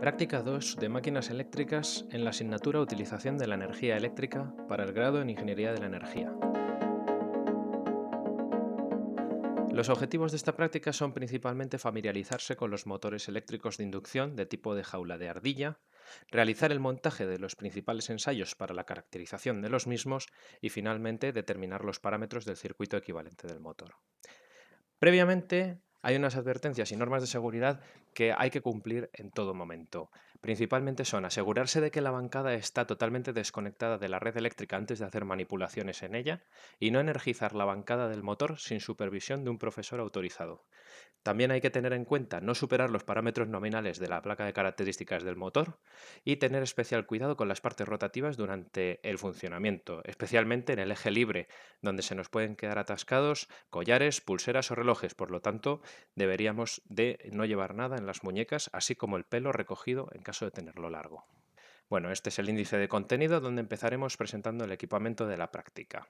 Práctica 2 de máquinas eléctricas en la asignatura Utilización de la energía eléctrica para el grado en Ingeniería de la Energía. Los objetivos de esta práctica son principalmente familiarizarse con los motores eléctricos de inducción de tipo de jaula de ardilla, realizar el montaje de los principales ensayos para la caracterización de los mismos y finalmente determinar los parámetros del circuito equivalente del motor. Previamente, hay unas advertencias y normas de seguridad que hay que cumplir en todo momento. Principalmente son asegurarse de que la bancada está totalmente desconectada de la red eléctrica antes de hacer manipulaciones en ella y no energizar la bancada del motor sin supervisión de un profesor autorizado. También hay que tener en cuenta no superar los parámetros nominales de la placa de características del motor y tener especial cuidado con las partes rotativas durante el funcionamiento, especialmente en el eje libre, donde se nos pueden quedar atascados collares, pulseras o relojes. Por lo tanto, deberíamos de no llevar nada en las muñecas, así como el pelo recogido en caso de tenerlo largo. Bueno, este es el índice de contenido donde empezaremos presentando el equipamiento de la práctica.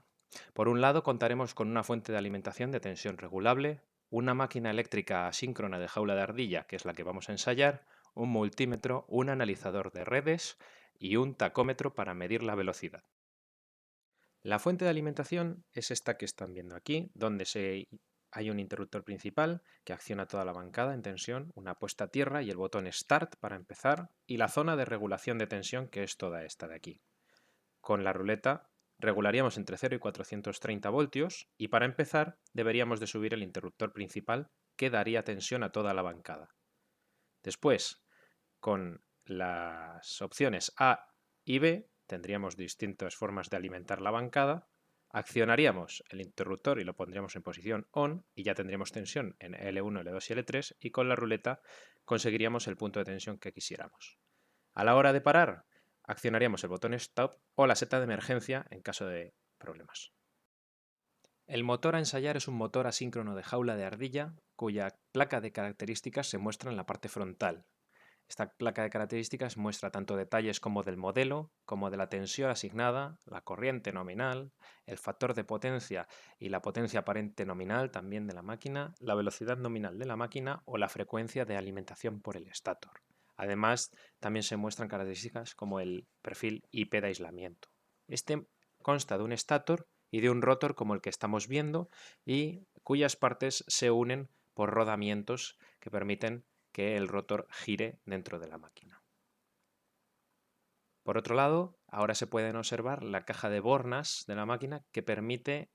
Por un lado, contaremos con una fuente de alimentación de tensión regulable, una máquina eléctrica asíncrona de jaula de ardilla, que es la que vamos a ensayar, un multímetro, un analizador de redes y un tacómetro para medir la velocidad. La fuente de alimentación es esta que están viendo aquí, donde hay un interruptor principal que acciona toda la bancada en tensión, una puesta a tierra y el botón Start para empezar, y la zona de regulación de tensión que es toda esta de aquí. Con la ruleta regularíamos entre 0 y 430 voltios y para empezar deberíamos de subir el interruptor principal que daría tensión a toda la bancada. Después, con las opciones A y B, tendríamos distintas formas de alimentar la bancada. Accionaríamos el interruptor y lo pondríamos en posición ON y ya tendríamos tensión en L1, L2 y L3 y con la ruleta conseguiríamos el punto de tensión que quisiéramos. A la hora de parar, accionaríamos el botón Stop o la seta de emergencia en caso de problemas. El motor a ensayar es un motor asíncrono de jaula de ardilla cuya placa de características se muestra en la parte frontal. Esta placa de características muestra tanto detalles como del modelo, como de la tensión asignada, la corriente nominal, el factor de potencia y la potencia aparente nominal también de la máquina, la velocidad nominal de la máquina o la frecuencia de alimentación por el estator. Además, también se muestran características como el perfil IP de aislamiento. Este consta de un estator y de un rotor como el que estamos viendo y cuyas partes se unen por rodamientos que permiten que el rotor gire dentro de la máquina. Por otro lado, ahora se pueden observar la caja de bornas de la máquina que permite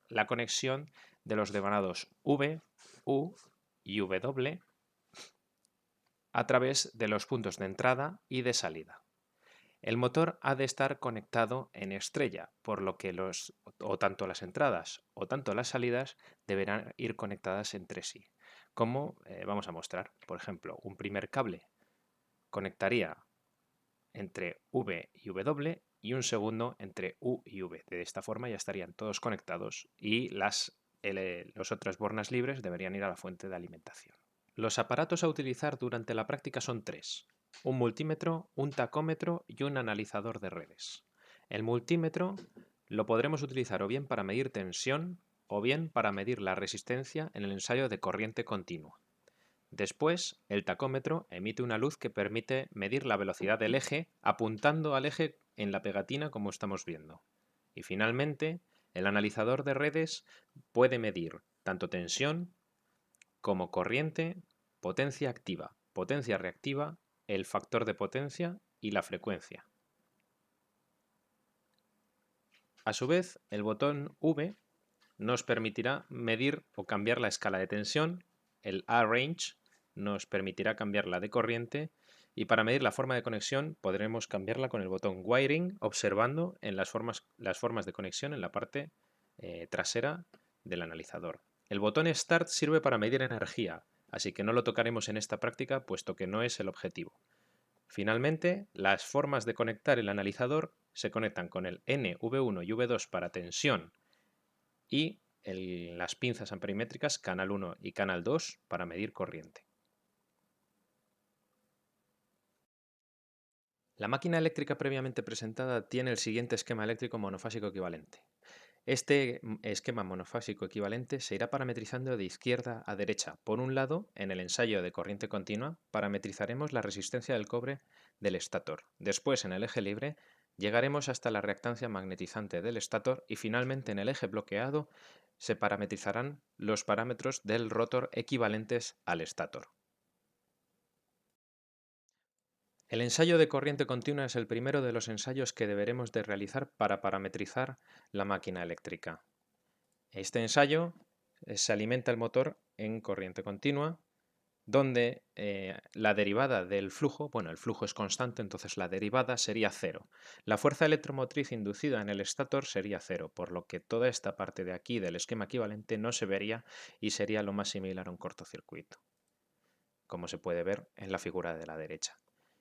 la conexión de los devanados V, U y W a través de los puntos de entrada y de salida. El motor ha de estar conectado en estrella, por lo que tanto las entradas o tanto las salidas deberán ir conectadas entre sí. Como vamos a mostrar, por ejemplo, un primer cable conectaría entre V y W y un segundo entre U y V. De esta forma ya estarían todos conectados y las otras bornas libres deberían ir a la fuente de alimentación. Los aparatos a utilizar durante la práctica son tres: un multímetro, un tacómetro y un analizador de redes. El multímetro lo podremos utilizar o bien para medir tensión o bien para medir la resistencia en el ensayo de corriente continua. Después, el tacómetro emite una luz que permite medir la velocidad del eje apuntando al eje en la pegatina como estamos viendo. Y finalmente, el analizador de redes puede medir tanto tensión como corriente, potencia activa, potencia reactiva, el factor de potencia y la frecuencia. A su vez, el botón V nos permitirá medir o cambiar la escala de tensión, el A-Range nos permitirá cambiarla de corriente y para medir la forma de conexión podremos cambiarla con el botón Wiring observando en las formas de conexión en la parte trasera del analizador. El botón Start sirve para medir energía, así que no lo tocaremos en esta práctica puesto que no es el objetivo. Finalmente, las formas de conectar el analizador se conectan con el N, V1 y V2 para tensión y las pinzas amperimétricas canal 1 y canal 2 para medir corriente. La máquina eléctrica previamente presentada tiene el siguiente esquema eléctrico monofásico equivalente. Este esquema monofásico equivalente se irá parametrizando de izquierda a derecha. Por un lado, en el ensayo de corriente continua, parametrizaremos la resistencia del cobre del estator. Después, en el eje libre, llegaremos hasta la reactancia magnetizante del estator y finalmente en el eje bloqueado se parametrizarán los parámetros del rotor equivalentes al estator. El ensayo de corriente continua es el primero de los ensayos que deberemos de realizar para parametrizar la máquina eléctrica. Este ensayo se alimenta el motor en corriente continua, donde la derivada del flujo, bueno, el flujo es constante, entonces la derivada sería cero. La fuerza electromotriz inducida en el estator sería cero, por lo que toda esta parte de aquí del esquema equivalente no se vería y sería lo más similar a un cortocircuito, como se puede ver en la figura de la derecha.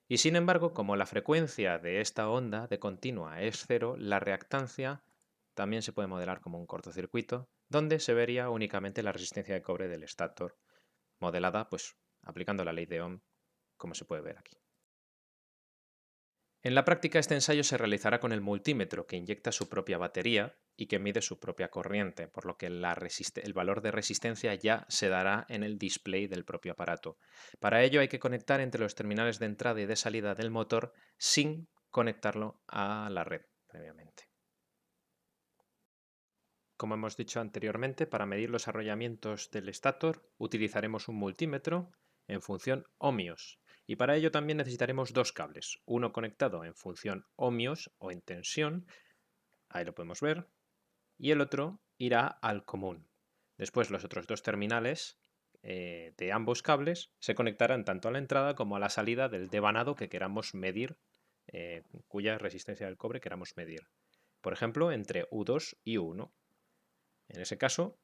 Y sin embargo, como la frecuencia de esta onda de continua es cero, la reactancia también se puede modelar como un cortocircuito, donde se vería únicamente la resistencia de cobre del estator, modelada pues aplicando la ley de Ohm, como se puede ver aquí. En la práctica este ensayo se realizará con el multímetro, que inyecta su propia batería y que mide su propia corriente, por lo que el valor de resistencia ya se dará en el display del propio aparato. Para ello hay que conectar entre los terminales de entrada y de salida del motor sin conectarlo a la red previamente. Como hemos dicho anteriormente, para medir los arrollamientos del estator utilizaremos un multímetro en función ohmios y para ello también necesitaremos dos cables, uno conectado en función ohmios o en tensión, ahí lo podemos ver, y el otro irá al común. Después los otros dos terminales de ambos cables se conectarán tanto a la entrada como a la salida del devanado que queramos medir, cuya resistencia del cobre queramos medir. Por ejemplo, entre U2 y U1. En ese caso,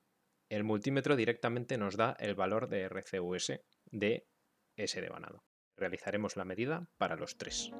el multímetro directamente nos da el valor de RCUS de ese devanado. Realizaremos la medida para los tres.